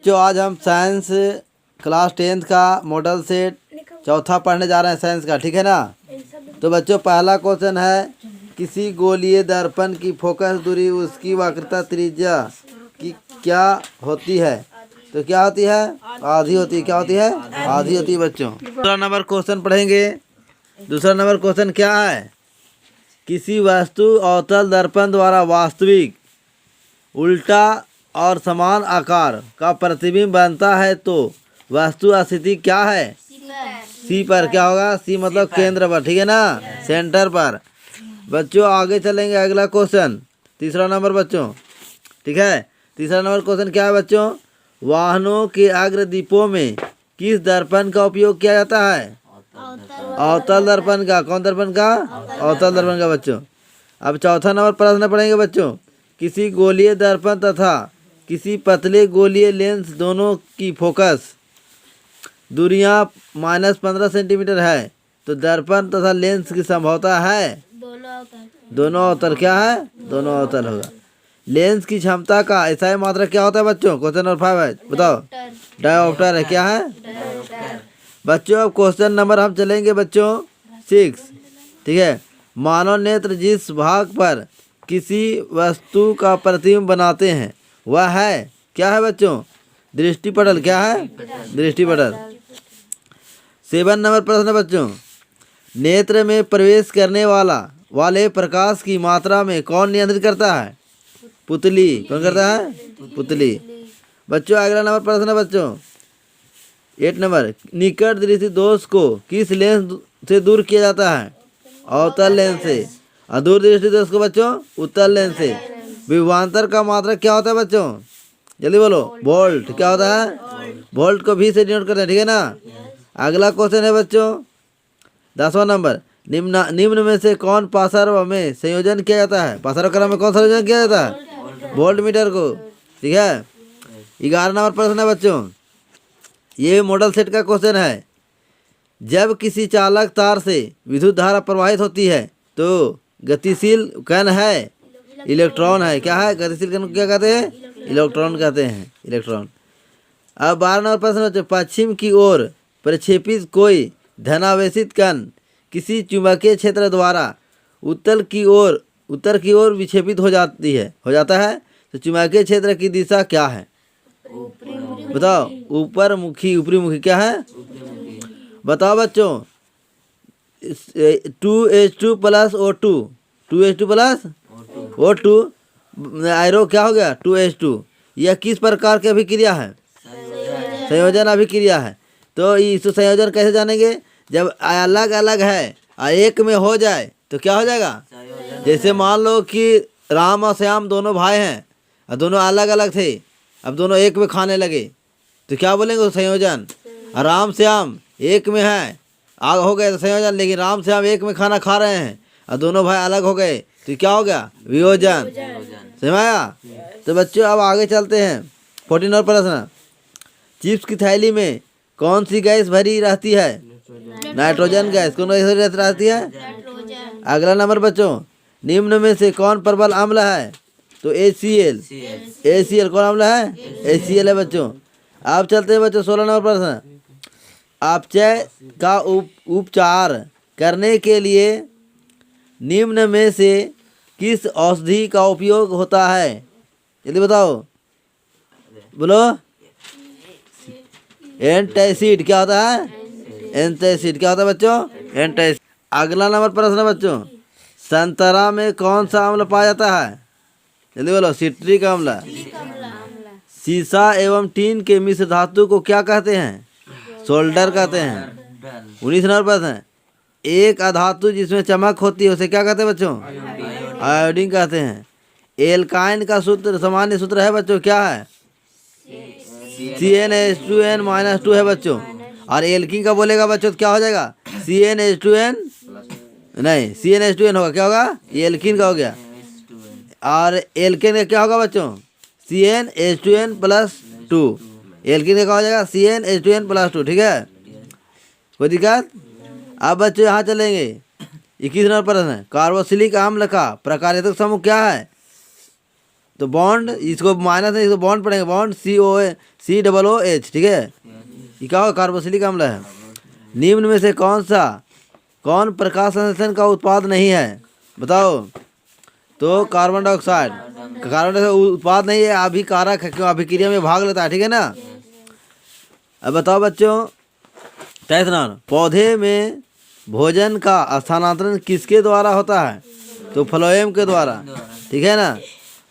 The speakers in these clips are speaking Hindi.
जो आज हम साइंस क्लास 10th का मॉडल सेट चौथा पढ़ने जा रहे हैं साइंस का, ठीक है ना। तो बच्चों पहला क्वेश्चन है, किसी गोलीय दर्पण की फोकस दूरी उसकी वक्रता त्रिज्या की क्या होती है? तो क्या होती है? आधी होती है। क्या होती है? आधी होती है बच्चों। दूसरा नंबर क्वेश्चन पढ़ेंगे। दूसरा नंबर क्वेश्चन क्या है, किसी वस्तु अवतल दर्पण द्वारा वास्तविक उल्टा और समान आकार का प्रतिबिंब बनता है तो वस्तु स्थिति क्या है? सी पर। क्या होगा? सी मतलब केंद्र पर, ठीक है ना, सेंटर पर। बच्चों आगे चलेंगे, अगला क्वेश्चन तीसरा नंबर बच्चों, ठीक है। तीसरा नंबर क्वेश्चन क्या है बच्चों, वाहनों के अग्र दीपों में किस दर्पण का उपयोग किया जाता है? अवतल दर्पण का। कौन दर्पण का? अवतल दर्पण का बच्चों। अब चौथा नंबर प्रश्न पढ़ेंगे बच्चों, किसी गोलीय दर्पण तथा किसी पतले गोलीय लेंस दोनों की फोकस दूरियां -15 सेंटीमीटर है तो दर्पण तथा लेंस की संभवता है? दोनों अवतल। क्या है? दोनों अवतल होगा। लेंस की क्षमता का SI मात्रक क्या होता है बच्चों? क्वेश्चन नंबर 5 है, बताओ। डायोप्टर है। क्या है बच्चों? अब क्वेश्चन नंबर हम चलेंगे बच्चों 6, ठीक है। मानव नेत्र जिस भाग पर किसी वस्तु का प्रतिबिंब बनाते हैं वह है, क्या है बच्चों? दृष्टिपटल। क्या है? दृष्टिपटल। 7 नंबर प्रश्न बच्चों, नेत्र में प्रवेश करने वाले प्रकाश की मात्रा में कौन नियंत्रित करता है? पुतली। कौन करता है? पुतली। बच्चों अगला नंबर प्रश्न है बच्चों 8 नंबर, निकट दृष्टि दोष को किस लेंस से दूर किया जाता है? अवतल लेंस से। और दूर दृष्टि दोष को बच्चों उत्तल लेंस से। विभवांतर का मात्रक क्या होता है बच्चों? जल्दी बोलो। वोल्ट। क्या होता है? वोल्ट को भी से डिनोट करते हैं, ठीक है ना। अगला क्वेश्चन है बच्चों 10वां नंबर, निम्न में से कौन पार्श्व में संयोजन किया जाता है? पार्श्व क्रम में कौन सा संयोजन किया जाता है? वोल्ट मीटर को, ठीक है। 11 नंबर प्रश्न है बच्चों, ये मॉडल सेट का क्वेश्चन है, जब किसी चालक तार से विद्युत धारा प्रवाहित होती है तो गतिशील कण है इलेक्ट्रॉन है? क्या है? गतिशील कण क्या कहते हैं? इलेक्ट्रॉन कहते हैं, इलेक्ट्रॉन। अब 12 नंबर प्रश्न बच्चों, पश्चिम की ओर प्रक्षेपित कोई धनावेशित कण किसी चुंबकीय क्षेत्र द्वारा उत्तर की ओर विक्षेपित हो जाता है तो चुंबकीय क्षेत्र की दिशा क्या है? बताओ। ऊपरी मुखी। क्या है? बताओ बच्चों। 2H2 plus O2, 2H2 plus O2 आयरो क्या हो गया? 2H2। यह किस प्रकार की अभिक्रिया है? संयोजन अभिक्रिया है। तो इस संयोजन कैसे जानेंगे? जब अलग अलग है और एक में हो जाए तो क्या हो जाएगा? जैसे मान लो कि राम और श्याम दोनों भाई हैं और दोनों अलग अलग थे, अब दोनों एक में खाने लगे तो क्या बोलेंगे? संयोजन। और राम श्याम एक में है, आग हो गए तो संयोजन। लेकिन राम श्याम एक में खाना खा रहे हैं और दोनों भाई अलग हो गए तो क्या हो गया? वियोजन। समझ आया? तो बच्चों अब आगे चलते हैं। 14 नंबर प्रश्न, चिप्स की थैली में कौन सी गैस भरी रहती है? Nitrogen gas. कौन गैस रहती है? अगला नंबर बच्चों, निम्न में से कौन प्रबल अम्ल है? तो ACL। कौन अम्ल है? ACL है बच्चों। अब चलते हैं बच्चों 16 नंबर प्रश्न, अपचय का उपचार करने के लिए निम्न में से किस औषधि का उपयोग होता है? जल्दी बताओ, बोलो। एंटासिड। क्या होता है? एंटासिड। क्या होता है बच्चों? एंटासिड। अगला नंबर प्रश्न बच्चों, संतरा में कौन सा अम्ल पाया जाता है? जल्दी बोलो। सिट्रिक अम्ल। सीसा एवं टीन के मिश्र धातु को क्या कहते हैं? सोल्डर कहते हैं। 19 नंबर प्रश्न, एक अधातु जिसमें चमक होती है उसे क्या कहते हैं बच्चों? आयोडीन कहते हैं। एल्काइन का सूत्र, सामान्य सूत्र है बच्चों, क्या है? CnH2n-2 है बच्चों। और एल्कीन का बोलेगा बच्चों तो क्या हो जाएगा? CnH2n नहीं, CnH2n होगा। क्या होगा? ये एल्कीन का हो गया। और एल्केन का क्या होगा बच्चों? CnH2n+2। एल्कीन का क्या हो जाएगा? CnH2n+2, ठीक है। कोई दिक्कत? अब बच्चों यहाँ चलेंगे 21 नंबर प्रश्न है, कार्बोक्सिलिक अम्ल का प्रकार्यतक समूह क्या है? तो बॉन्ड इसको माइनस है, इसको बॉन्ड पढ़ेंगे, बॉन्ड COOH, ठीक है। ये क्या होगा, कार्बोक्सिलिक अम्ल है। निम्न में से कौन प्रकाश संश्लेषण का उत्पाद नहीं है, बताओ। तो कार्बन डाइऑक्साइड उत्पाद नहीं है, अभिकारक है, क्यों, अभिक्रिया में भाग लेता है, ठीक है ना। अब बताओ बच्चों, 23 नंबर, पौधे में भोजन का स्थानांतरण किसके द्वारा होता है, तो फ्लोएम के द्वारा, ठीक है ना।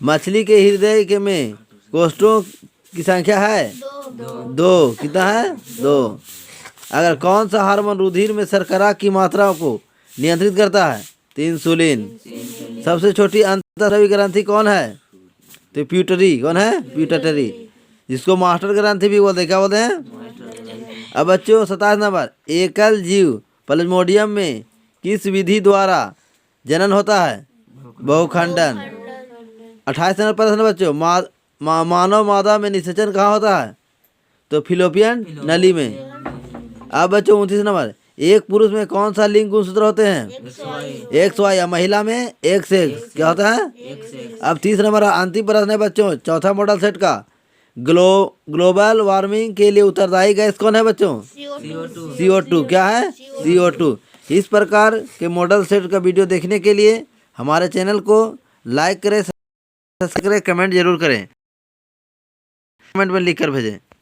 मछली के हृदय के में कोष्ठों की संख्या है 2, कितना है 2। अगर कौन सा हार्मोन रुधिर में शर्करा की मात्रा को नियंत्रित करता है, तो इंसुलिन। सबसे छोटी अंतःस्रावी ग्रंथि कौन है, तो प्यूटरी, कौन है, प्यूटरी, जिसको मास्टर ग्रंथि भी बोलते हैं, क्या बोलते हैं। अब बच्चों 27 नंबर, एकल जीव प्लाज्मोडियम में किस विधि द्वारा जनन होता है, बहुखंडन। 28 नंबर प्रश्न बच्चों, मानव मादा में निषेचन कहाँ होता है, तो फिलोपियन नली में। अब बच्चों 29 नंबर, एक पुरुष में कौन सा लिंग गुणसूत्र होते हैं, XY, या महिला में XX, क्या होता है। अब 30 नंबर अंतिम प्रश्न है बच्चों, चौथा मॉडल सेट का, ग्लोबल वार्मिंग के लिए उत्तरदायी गैस कौन है बच्चों, CO2, क्या है, CO2। इस प्रकार के मॉडल सेट का वीडियो देखने के लिए हमारे चैनल को लाइक करें, सब्सक्राइब करें, कमेंट जरूर करें, कमेंट में लिख कर भेजें।